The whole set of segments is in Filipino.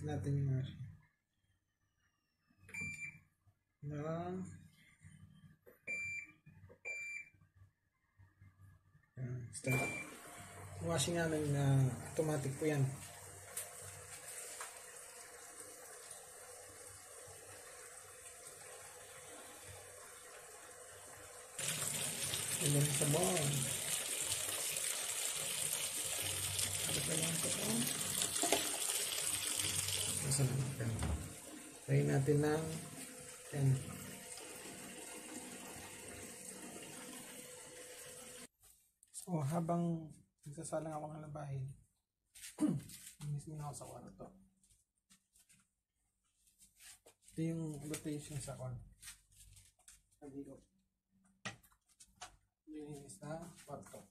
natin yung start washing namin na automatic po yan. Ilang sabon. Try natin ng 10. So habang nagsasalang ako ng labahin, inis muna ako sa kwarto. Ito yung rotation sa kwarto. Sabi ko, linis na kwarto.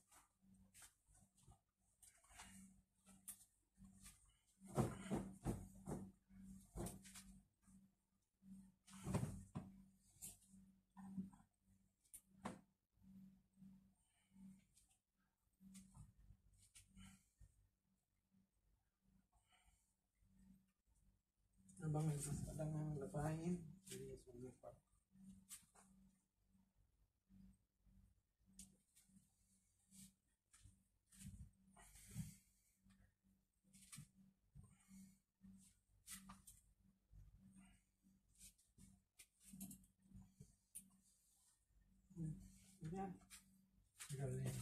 Habang nagsasalang ng labahin, linis muna yung kwarto. Yan. Galing.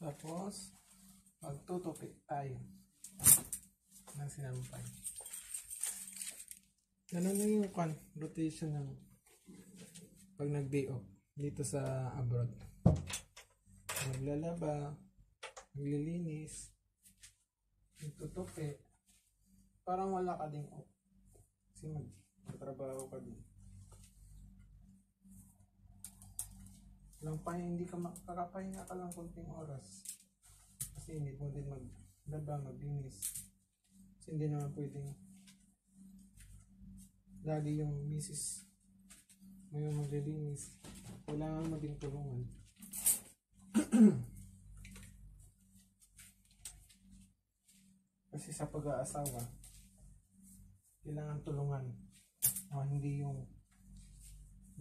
Tapos, magtutupi tayo ng sinampay. Ganun yung rotation ng pag nag-day off dito sa abroad. Maglalaba, maglilinis, magtutupi. Parang wala ka ding off. Kasi magtrabaho ka din. Hindi ka makakapahinga ka lang konting oras kasi hindi mo din maglaba, maglinis kasi hindi naman pwedeng lagi yung misis mo yung maglilinis. Kailangan mo din tulungan. Kasi sa pag-aasawa kailangan tulungan, hindi yung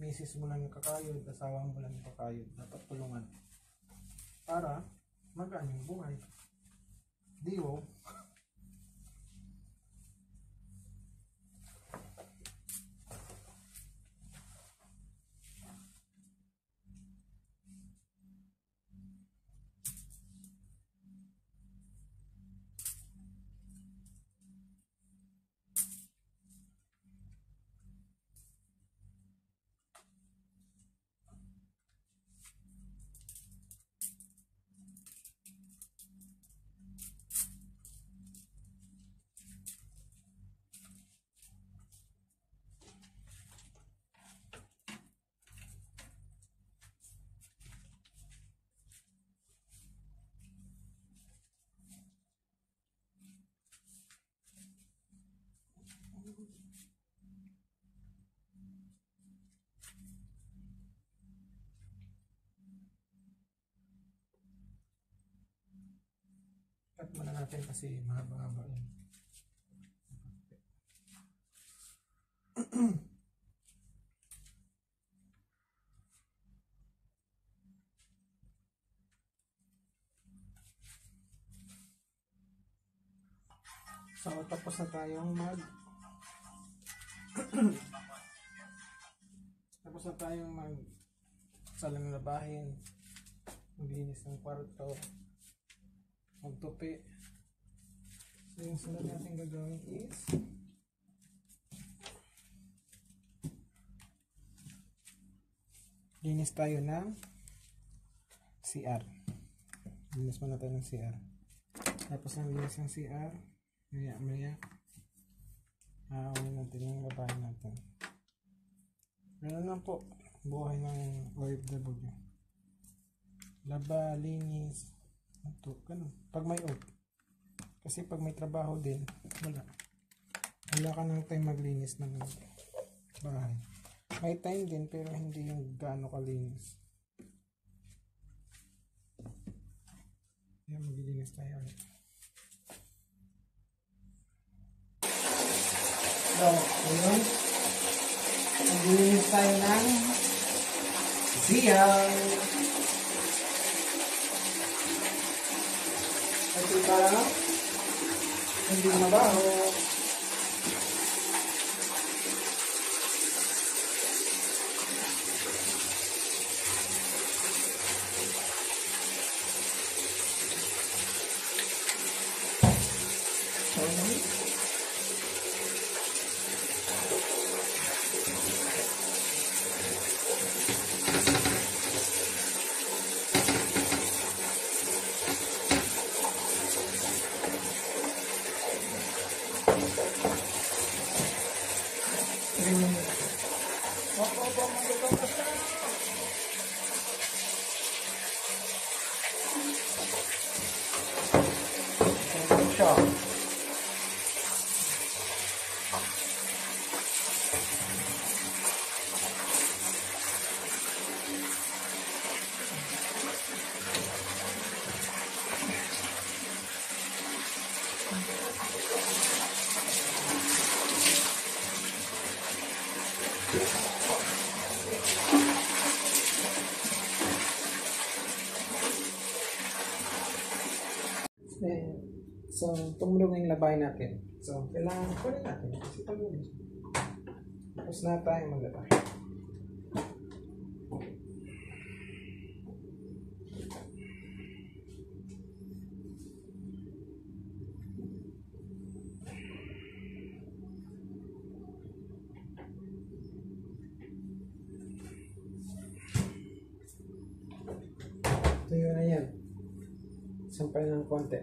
misis mo lang yung kakayod, asawa mo lang yung kakayod. Dapat tulungan para magaan yung buhay. Diyo. Cut muna natin kasi mahaba-haba yun. So tapos na tayong salang labahin, maglinis ng kwarto, magtupi. So yung sunod natin gagawin is linis tayo ng CR. Linis muna tayo ng CR. Tapos ang linis ng CR, maya aawin natin yung babae natin. Ganun lang po buhay ng OFW. Laba, linis, ito, ganun. Pag may off. Kasi pag may trabaho din, wala ka nang time maglinis ng bahay. May time din pero hindi yung gaano kalinis. Yan, maglilinis tayo ulit. So, ayun. Maglilinis tayo ng siyang. Kasi para hindi mabaho. So, tumulong yung labay natin. So, kailangan kunin natin. Kasi tumulong. Tapos na tayo maglabay. Ito yun na yan. Sampay ng konti.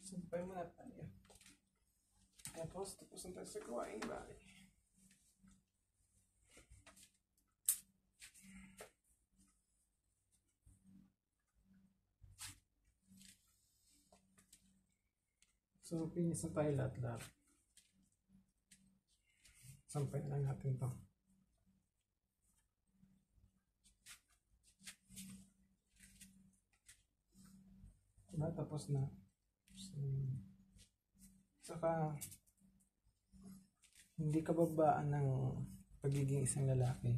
Sampay muna tayo. Tapos na tayo sa gawaing bahay. So, finish na tayo lahat-lahat. Sampay lang natin to. Tapos na. So, saka, hindi kababaan ng pagiging isang lalaki.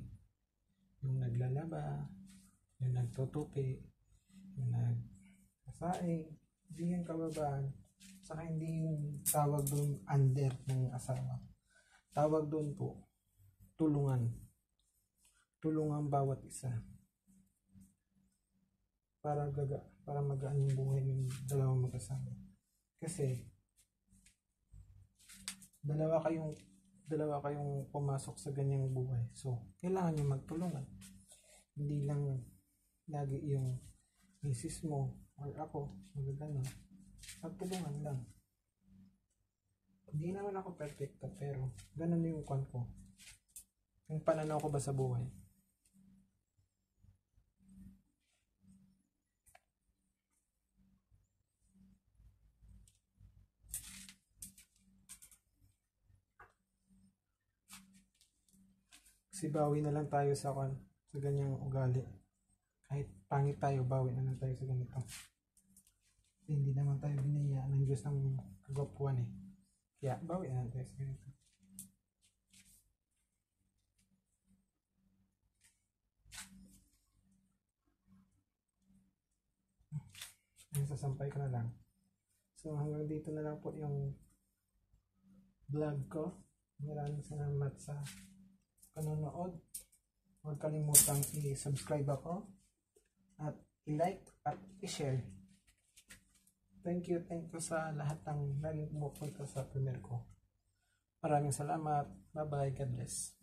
Yung naglalaba, yung nagtutupi, yung nagsasaing, hindi yung kababaan. Saka hindi yung tawag doon under ng asawa. Tawag doon po, tulungan. Tulungan bawat isa. Para magaan yung buhay ng dalawang mag-asawa. Kasi, dalawa kayong pumasok sa ganyang buhay. So, kailangan nyo magtulungan. Hindi lang lagi yung misis mo or ako, magagano. Magtulungan lang. Hindi naman ako perfecto, pero ganun yung kwan ko. Yung pananaw ko ba sa buhay. Kasi bawi na lang tayo sa ganyang ugali. Kahit pangit tayo, bawi na lang tayo sa ganito. Kasi hindi naman tayo binayaan ng Diyos ng kagwapuan eh. Kaya bawi na lang tayo sa ganito. Sasampay ko na lang. So hanggang dito na lang po yung vlog ko. Maraming salamat sa panonood. huwag kalimutang i-subscribe ako at i-like at i-share. Thank you sa lahat ng naging pumupunta sa premiere ko. Maraming salamat. Bye-bye. God bless.